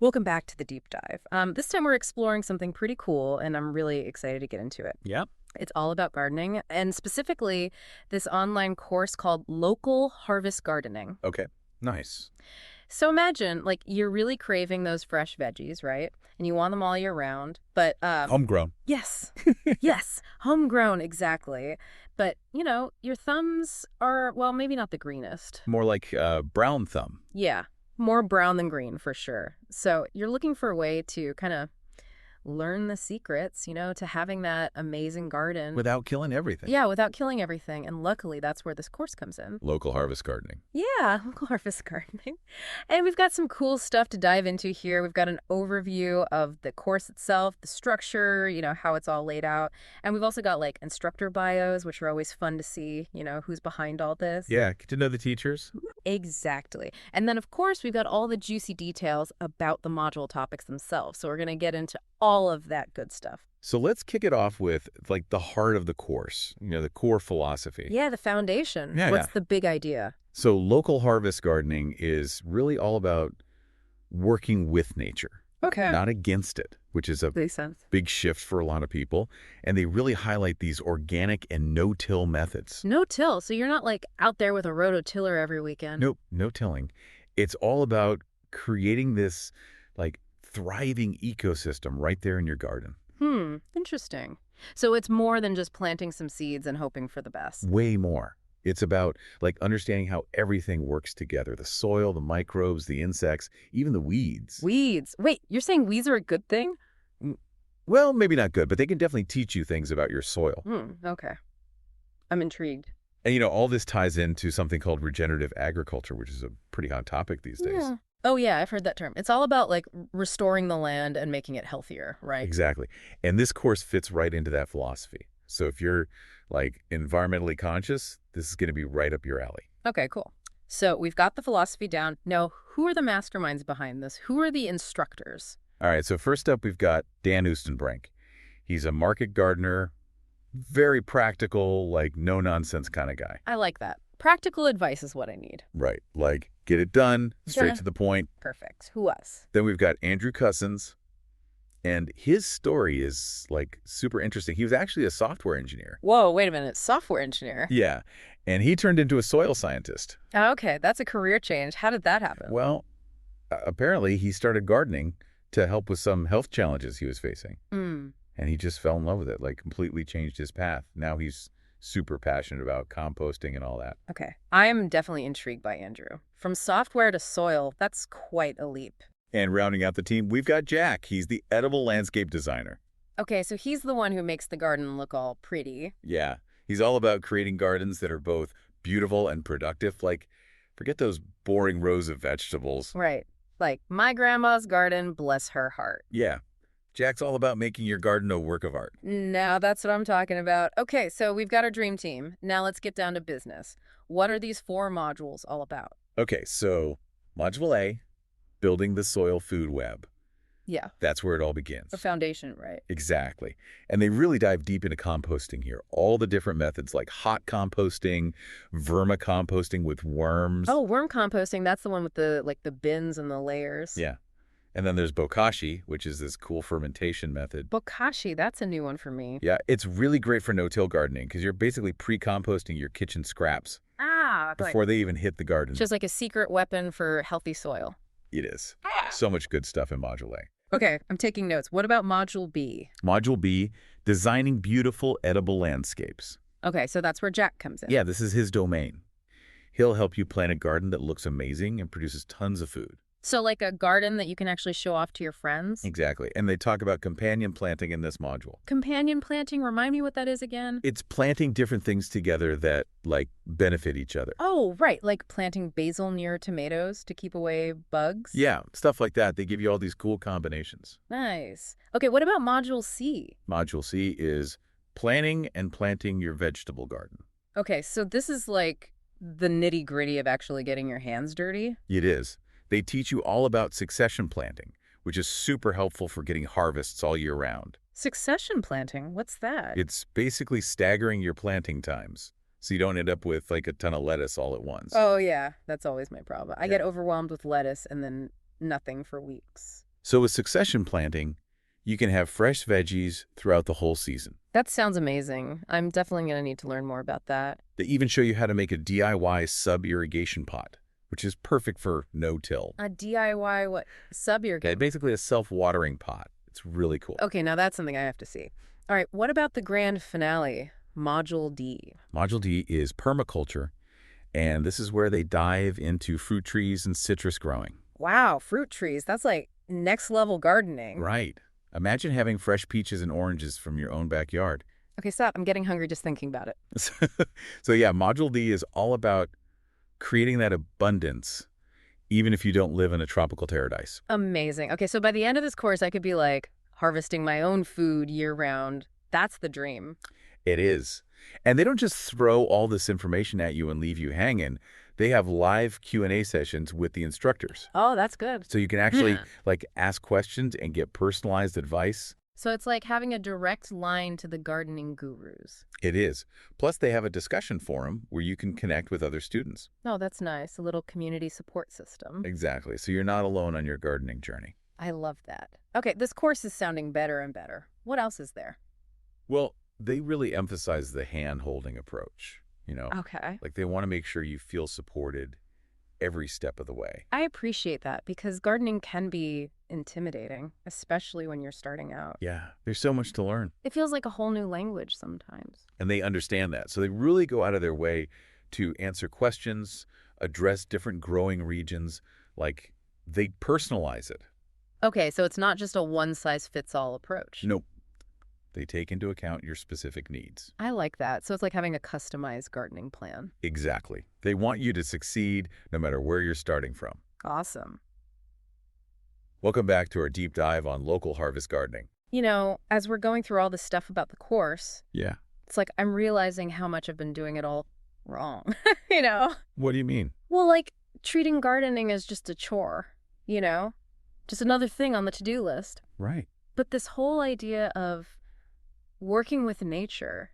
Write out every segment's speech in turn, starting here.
Welcome back to the deep dive. This time we're exploring something pretty cool, and I'm really excited to get into it. Yep. It's all about gardening, and specifically this online course called Local Harvest Gardening. Okay. Nice. So imagine, like, you're really craving those fresh veggies, right? And you want them all year round. But, Homegrown. yes, yes, homegrown, exactly. But, your thumbs are, well, maybe not the greenest. More like brown thumb. Yeah, more brown than green for sure. So you're looking for a way to kind of learn the secrets, to having that amazing garden. Without killing everything. Yeah, without killing everything. And luckily, that's where this course comes in. Local harvest gardening. Yeah, local harvest gardening. And we've got some cool stuff to dive into here. We've got an overview of the course itself, the structure, how it's all laid out. And we've also got like instructor bios, which are always fun to see, who's behind all this. Yeah, get to know the teachers. Exactly. And then, of course, we've got all the juicy details about the module topics themselves. So we're going to get into all of that good stuff. So let's kick it off with like the heart of the course, the core philosophy. Yeah, the foundation. Yeah, What's yeah. the big idea? So local harvest gardening is really all about working with nature, Okay. not against it, which is a Makes sense. big shift for a lot of people. And they really highlight these organic and no-till methods. No till. So you're not like out there with a rototiller every weekend. Nope, no tilling. It's all about creating this like thriving ecosystem right there in your garden. Interesting. So it's more than just planting some seeds and hoping for the best. Way more. It's about like understanding how everything works together. The soil, the microbes, the insects, even the weeds. Weeds. Wait, you're saying weeds are a good thing? Mm, Well, maybe not good, but they can definitely teach you things about your soil. Okay. I'm intrigued. And all this ties into something called regenerative agriculture, which is a pretty hot topic these days. Yeah. Oh, yeah, I've heard that term. It's all about like restoring the land and making it healthier, right? Exactly. And this course fits right into that philosophy. So if you're like environmentally conscious, this is going to be right up your alley. Okay, cool. So we've got the philosophy down. Now, who are the masterminds behind this? Who are the instructors? All right, so first up, we've got Dan Oostenbrink. He's a market gardener, very practical, like no-nonsense kind of guy. I like that. Practical advice is what I need. Right, like get it done, straight Yeah. to the point. Perfect. Who else? Then we've got Andrew Cousins, and his story is like super interesting. He was actually a software engineer. Whoa, wait a minute. Software engineer. Yeah, and he turned into a soil scientist. Okay, that's a career change. How did that happen? Well, apparently he started gardening to help with some health challenges he was facing. Mm. And he just fell in love with it, like completely changed his path. Now he's super passionate about composting and all that. Okay. I am definitely intrigued by Andrew. From software to soil, that's quite a leap. And rounding out the team, we've got Jack. He's the edible landscape designer. Okay, so he's the one who makes the garden look all pretty. Yeah, he's all about creating gardens that are both beautiful and productive. Like, forget those boring rows of vegetables. Right. Like my grandma's garden, bless her heart. Yeah, Jack's all about making your garden a work of art. Now that's what I'm talking about. Okay, so we've got our dream team. Now let's get down to business. What are these 4 modules all about? Okay, so Module A, building the soil food web. Yeah, That's where it all begins. a foundation, right? Exactly. And they really dive deep into composting here. All the different methods like hot composting, vermicomposting with worms. Oh, worm composting, that's the one with the bins and the layers. Yeah. And then there's bokashi, which is this cool fermentation method. Bokashi, that's a new one for me. Yeah, it's really great for no-till gardening because you're basically pre-composting your kitchen scraps Ah, before they even hit the garden. just like a secret weapon for healthy soil. It is. So much good stuff in Module A. Okay, I'm taking notes. What about Module B? Module B, designing beautiful edible landscapes. Okay, so that's where Jack comes in. Yeah, this is his domain. He'll help you plant a garden that looks amazing and produces tons of food. So like a garden that you can actually show off to your friends? Exactly. And they talk about companion planting in this module. Companion planting, remind me what that is again? It's planting different things together that, like, benefit each other. Oh, right, like planting basil near tomatoes to keep away bugs? Yeah, stuff like that. They give you all these cool combinations. Nice. Okay, what about Module C? Module C is planning and planting your vegetable garden. Okay, so this is like the nitty-gritty of actually getting your hands dirty? It is. They teach you all about succession planting, which is super helpful for getting harvests all year round. Succession planting? What's that? It's basically staggering your planting times, so you don't end up with like a ton of lettuce all at once. Oh, yeah, that's always my problem. I Yeah. get overwhelmed with lettuce and then nothing for weeks. So with succession planting, you can have fresh veggies throughout the whole season. That sounds amazing. I'm definitely going to need to learn more about that. They even show you how to make a DIY sub-irrigation pot, which is perfect for no-till. A DIY what? Okay, Sub-irrigation. basically a self-watering pot. It's really cool. Okay, now that's something I have to see. All right, what about the grand finale, Module D? Module D is permaculture, and this is where they dive into fruit trees and citrus growing. Wow, fruit trees. That's like next level gardening. Right. Imagine having fresh peaches and oranges from your own backyard. Okay, stop. I'm getting hungry just thinking about it. So yeah, Module D is all about creating that abundance, even if you don't live in a tropical paradise. Amazing. Okay, so by the end of this course, I could be like harvesting my own food year round. That's the dream. It is. And they don't just throw all this information at you and leave you hanging. They have live Q&A sessions with the instructors. Oh, that's good. So you can actually ask questions and get personalized advice. So it's like having a direct line to the gardening gurus. It is. Plus, they have a discussion forum where you can connect with other students. Oh, that's nice. A little community support system. Exactly. So you're not alone on your gardening journey. I love that. Okay, this course is sounding better and better. What else is there? Well, they really emphasize the hand-holding approach, Okay. Like they want to make sure you feel supported every step of the way. I appreciate that because gardening can be intimidating, especially when you're starting out. Yeah, there's so much to learn. It feels like a whole new language sometimes. And they understand that. So they really go out of their way to answer questions, address different growing regions, like they personalize it. Okay, so it's not just a one-size-fits-all approach. Nope. They take into account your specific needs. I like that. So it's like having a customized gardening plan. Exactly. They want you to succeed no matter where you're starting from. Awesome. Welcome back to our deep dive on local harvest gardening. As we're going through all this stuff about the course, Yeah. it's like I'm realizing how much I've been doing it all wrong, you know? What do you mean? Well, like treating gardening as just a chore, just another thing on the to-do list. Right. But this whole idea of working with nature,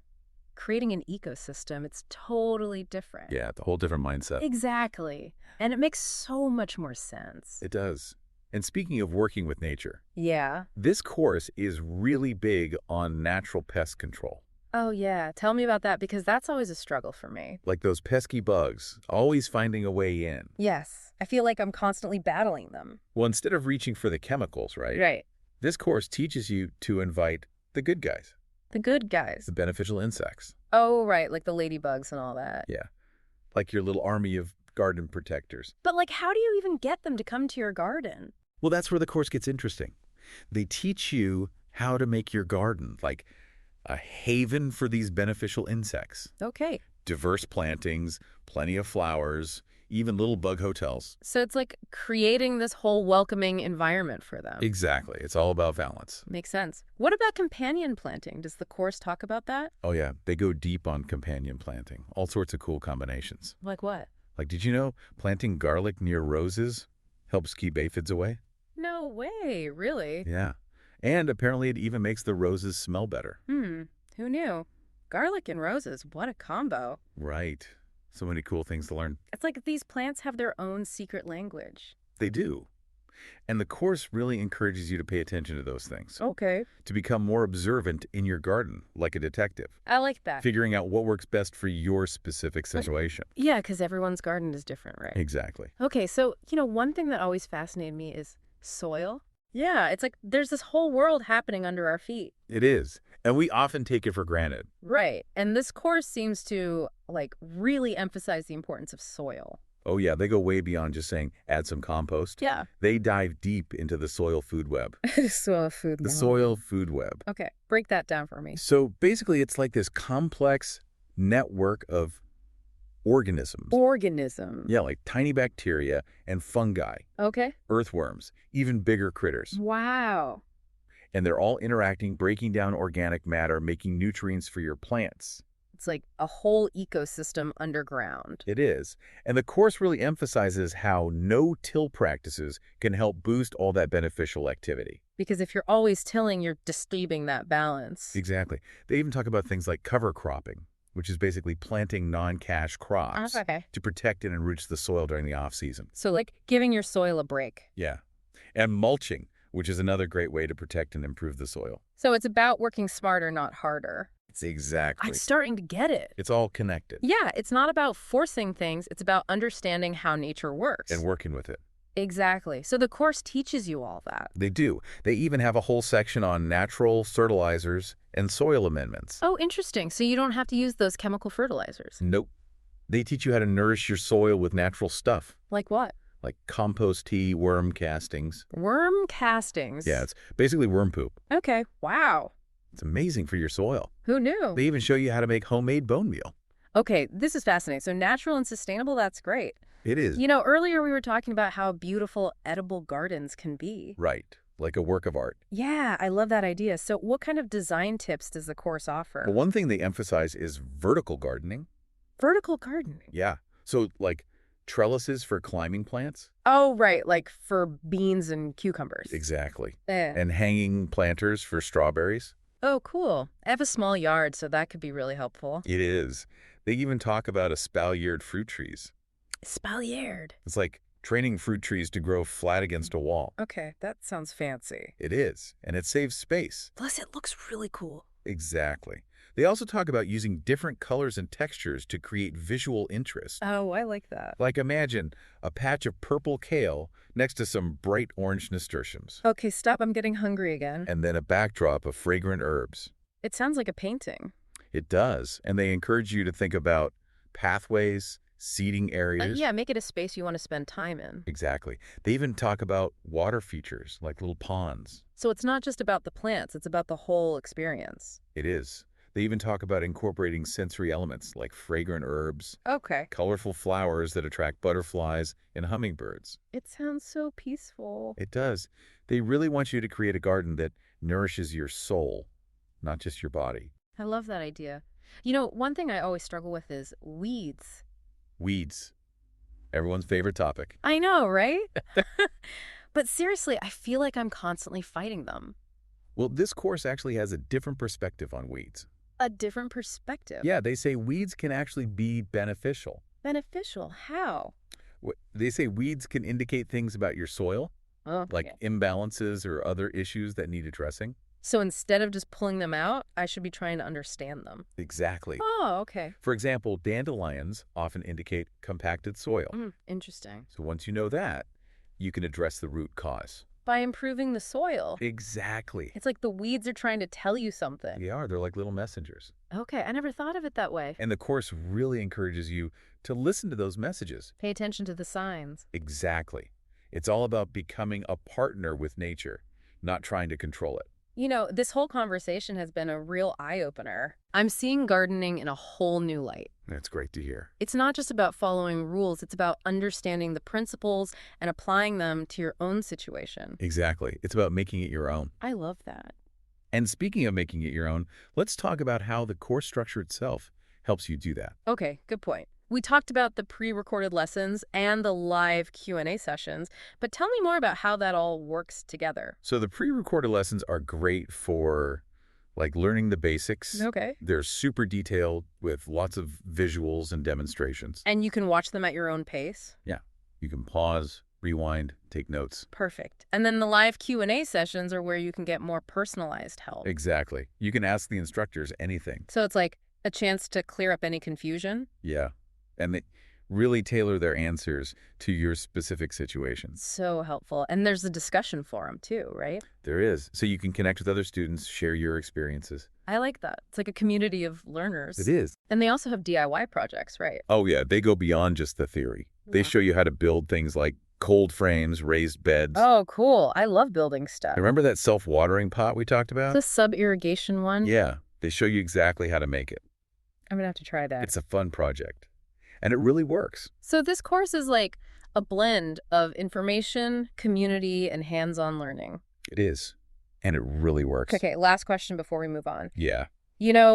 creating an ecosystem, it's totally different. Yeah, it's a whole different mindset. Exactly. And it makes so much more sense. It does. And speaking of working with nature, Yeah. this course is really big on natural pest control. Oh, yeah. Tell me about that because that's always a struggle for me. Like those pesky bugs, always finding a way in. Yes. I feel like I'm constantly battling them. Well, instead of reaching for the chemicals, right? Right. This course teaches you to invite the good guys, The good guys. the beneficial insects. Oh, right. Like the ladybugs and all that. Yeah. Like your little army of garden protectors. But like, how do you even get them to come to your garden? Well, that's where the course gets interesting. They teach you how to make your garden like a haven for these beneficial insects. Okay. Diverse plantings, plenty of flowers, even little bug hotels. So it's like creating this whole welcoming environment for them. Exactly. It's all about balance. Makes sense. What about companion planting? Does the course talk about that? Oh, yeah. They go deep on companion planting. All sorts of cool combinations. Like what? Like, did you know planting garlic near roses helps keep aphids away? No way. Really? Yeah. And apparently it even makes the roses smell better. Who knew? Garlic and roses. What a combo. Right. So many cool things to learn. It's like these plants have their own secret language. They do. And the course really encourages you to pay attention to those things, Okay. to become more observant in your garden, like a detective, I like that. figuring out what works best for your specific situation. Yeah, because everyone's garden is different, right? Exactly. Okay, so, one thing that always fascinated me is soil. Yeah, it's like there's this whole world happening under our feet. It is. And we often take it for granted. Right. And this course seems to, really emphasize the importance of soil. Oh, yeah, they go way beyond just saying add some compost. Yeah. They dive deep into the soil food web. Soil food. The soil food web. Okay, break that down for me. So basically, it's like this complex network of organisms. Organism. Yeah, like tiny bacteria and fungi, Okay. earthworms, even bigger critters. Wow. And they're all interacting, breaking down organic matter, making nutrients for your plants. It's like a whole ecosystem underground. It is. And the course really emphasizes how no-till practices can help boost all that beneficial activity. Because if you're always tilling, you're disturbing that balance. Exactly. They even talk about things like cover cropping, which is basically planting non-cash crops Okay. to protect and enrich the soil during the off-season. So like giving your soil a break. Yeah. And mulching. which is another great way to protect and improve the soil. So it's about working smarter, not harder. It's I'm exactly. starting to get it. It's all connected Yeah, it's not about forcing things. It's about understanding how nature and works. working with it. Exactly. So the course teaches you all that. They do. They even have a whole section on natural fertilizers and soil amendments. Oh, interesting. So you don't have to use those chemical fertilizers. Nope. They teach you how to nourish your soil with natural stuff, Like what? like compost tea, worm castings. Worm castings. Yeah, it's basically worm poop. Okay. Wow. It's amazing for your soil. Who knew? They even show you how to make homemade bone meal. Okay, this is fascinating. So natural and sustainable, that's great. It is. Earlier we were talking about how beautiful edible gardens can be. Right, like a work of art. Yeah, I love that idea. So what kind of design tips does the course offer? Well, one thing they emphasize is vertical gardening. Vertical gardening. Yeah. So, like trellises for climbing plants. Oh, right, like for beans and cucumbers. Exactly. Eh. And hanging planters for strawberries. Oh, cool. I have a small yard, so that could be really helpful. It is. They even talk about espaliered fruit trees. Espaliered. It's like training fruit trees to grow flat against a wall. Okay, that sounds fancy. It is, and it saves space. Plus, it looks really cool. Exactly. They also talk about using different colors and textures to create visual interest. Oh, I like that. Like imagine a patch of purple kale next to some bright orange nasturtiums, Okay, stop. I'm getting hungry again. and then a backdrop of fragrant herbs. It sounds like a painting. It does, and they encourage you to think about pathways, seating areas. Yeah, make it a space you want to spend time in. Exactly. They even talk about water features, like little ponds. So it's not just about the plants, it's about the whole experience. It is. They even talk about incorporating sensory elements like fragrant herbs, Okay. colorful flowers that attract butterflies and hummingbirds. It sounds so peaceful. It does. They really want you to create a garden that nourishes your soul, not just your body. I love that idea. One thing I always struggle with is weeds. Weeds. Everyone's favorite topic. I know, right? But seriously, I feel like I'm constantly fighting them. Well, this course actually has a different perspective on weeds. A different perspective. Yeah, they say weeds can actually be beneficial. Beneficial. How? They say weeds can indicate things about your soil, Oh, like yeah. imbalances or other issues that need addressing. So instead of just pulling them out, I should be trying to understand them. Exactly. Oh, okay. For example, dandelions often indicate compacted soil. Interesting. So once you know that, you can address the root cause. By improving the soil. Exactly. It's like the weeds are trying to tell you something. They are. They're like little messengers. Okay, I never thought of it that way. And the course really encourages you to listen to those messages. Pay attention to the signs. Exactly. It's all about becoming a partner with nature, not trying to control it. This whole conversation has been a real eye-opener. I'm seeing gardening in a whole new light. That's great to hear. It's not just about following rules, it's about understanding the principles and applying them to your own situation. Exactly. It's about making it your own. I love that. And speaking of making it your own, let's talk about how the course structure itself helps you do that. Okay, good point. We talked about the pre-recorded lessons and the live Q&A sessions, but tell me more about how that all works together. So the pre-recorded lessons are great for learning the basics. Okay. They're super detailed with lots of visuals and demonstrations. And you can watch them at your own pace? Yeah. You can pause, rewind, take notes. Perfect. And then the live Q&A sessions are where you can get more personalized help. Exactly. You can ask the instructors anything. So it's like a chance to clear up any confusion? Yeah. And they really tailor their answers to your specific situations. So helpful. And there's a discussion forum too, right? There is. So you can connect with other students, share your experiences. I like that. It's like a community of learners. It is. And they also have DIY projects, right? Oh, yeah. They go beyond just the theory. They Yeah. show you how to build things like cold frames, raised beds. Oh, cool. I love building stuff. Remember that self-watering pot we talked about? The sub-irrigation one? Yeah. They show you exactly how to make it. I'm going to have to try that. It's a fun project. And it really works. So this course is like a blend of information, community, and hands-on learning. It is. And it really works. Okay, last question before we move on. Yeah.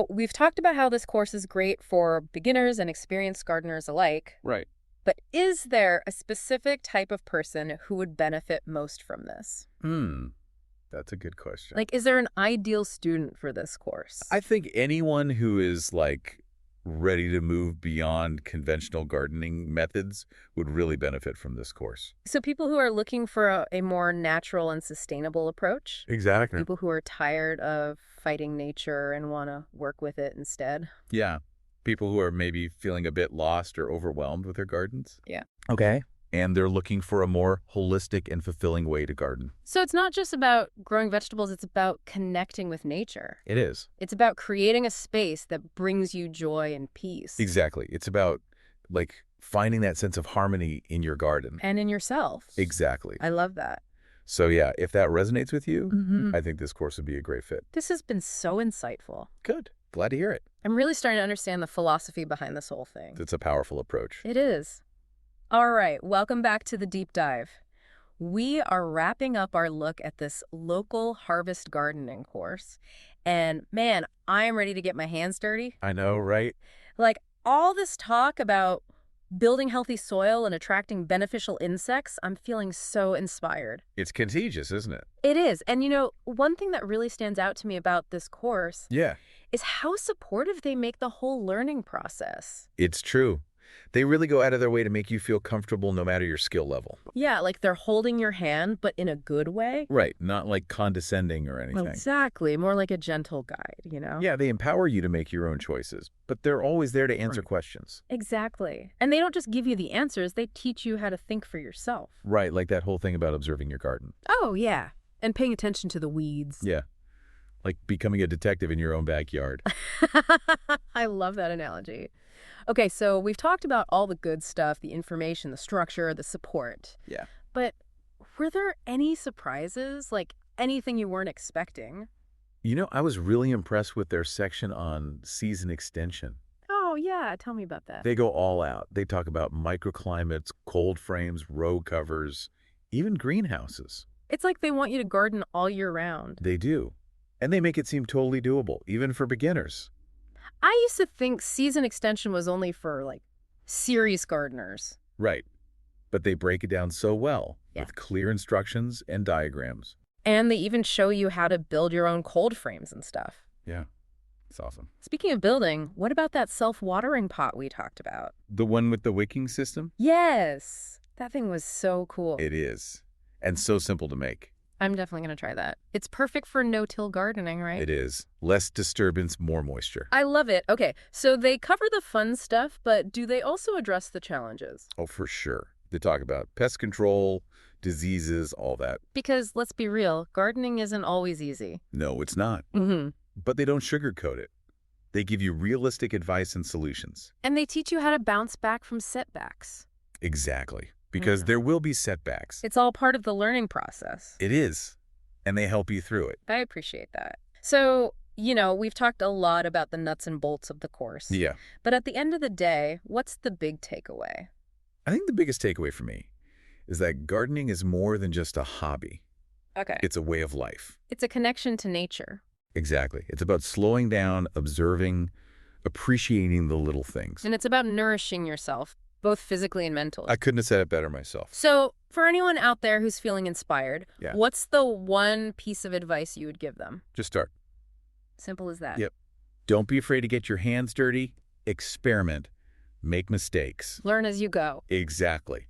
We've talked about how this course is great for beginners and experienced gardeners alike, Right. but is there a specific type of person who would benefit most from this? That's a good question. Like, is there an ideal student for this course? I think anyone who is ready to move beyond conventional gardening methods would really benefit from this course. So people who are looking for a more natural and sustainable approach, Exactly. people who are tired of fighting nature and want to work with it instead. Yeah. People who are maybe feeling a bit lost or overwhelmed with their gardens. Yeah. Okay. And they're looking for a more holistic and fulfilling way to garden. So it's not just about growing vegetables, it's about connecting with nature. It is. It's about creating a space that brings you joy and peace. Exactly. It's about, like, finding that sense of harmony in your garden. And in yourself. Exactly. I love that. So, yeah, if that resonates with you, I think this course would be a great fit. This has been so insightful. Good. Glad to hear it. I'm really starting to understand the philosophy behind this whole thing. It's a powerful approach. It is. All right, welcome back to the deep dive. We are wrapping up our look at this local harvest gardening course. And man, I am ready to get my hands dirty. I know, right? Like all this talk about building healthy soil and attracting beneficial insects, I'm feeling so inspired. It's contagious, isn't it? It is. And you know, one thing that really stands out to me about this course Yeah. is how supportive they make the whole learning process. It's true. They really go out of their way to make you feel comfortable no matter your skill level. Yeah, like they're holding your hand, but in a good way. Right. Not like condescending or anything. Exactly. More like a gentle guide, you know? Yeah, they empower you to make your own choices, but they're always there to answer questions. Exactly. And they don't just give you the answers, they teach you how to think for yourself. Right, like that whole thing about observing your garden. Oh, yeah. And paying attention to the weeds. Yeah. Like becoming a detective in your own backyard. I love that analogy. Okay, so we've talked about all the good stuff, the information, the structure, the support. Yeah. But were there any surprises? Like anything you weren't expecting? You know, I was really impressed with their section on season extension. Oh, yeah. Tell me about that. They go all out. They talk about microclimates, cold frames, row covers, even greenhouses. It's like they want you to garden all year round. They do. And they make it seem totally doable, even for beginners. I used to think season extension was only for, like, serious gardeners. Right. But they break it down so well, Yeah. with clear instructions and diagrams. And they even show you how to build your own cold frames and stuff. Yeah. It's awesome. Speaking of building, what about that self-watering pot we talked about? The one with the wicking system? Yes! That thing was so cool. It is. And so simple to make. I'm definitely going to try that. It's perfect for no-till gardening, right? It is. Less disturbance, more moisture. I love it. Okay, so they cover the fun stuff, but do they also address the challenges? Oh, for sure. They talk about pest control, diseases, all that. Because, let's be real, gardening isn't always easy. No, it's not. Mm-hmm. But they don't sugarcoat it. They give you realistic advice and solutions. And they teach you how to bounce back from setbacks. Exactly. Because there will be setbacks. It's all part of the learning process. It is. And they help you through it. I appreciate that. So, you know, we've talked a lot about the nuts and bolts of the course. Yeah. But at the end of the day, what's the big takeaway? I think the biggest takeaway for me is that gardening is more than just a hobby. Okay. It's a way of life. It's a connection to nature. Exactly. It's about slowing down, observing, appreciating the little things. And it's about nourishing yourself, both physically and mentally. I couldn't have said it better myself. So, for anyone out there who's feeling inspired, Yeah. what's the one piece of advice you would give them? Just start. Simple as that. Yep. Don't be afraid to get your hands dirty. Experiment. Make mistakes. Learn as you go. Exactly.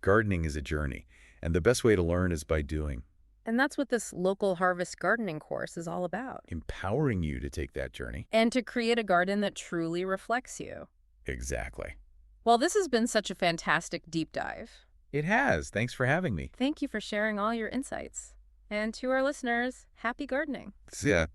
Gardening is a journey, and the best way to learn is by doing. And that's what this local harvest gardening course is all about. Empowering you to take that journey. And to create a garden that truly reflects you. Exactly. Well, this has been such a fantastic deep dive. It has. Thanks for having me. Thank you for sharing all your insights. And to our listeners, happy gardening. See ya.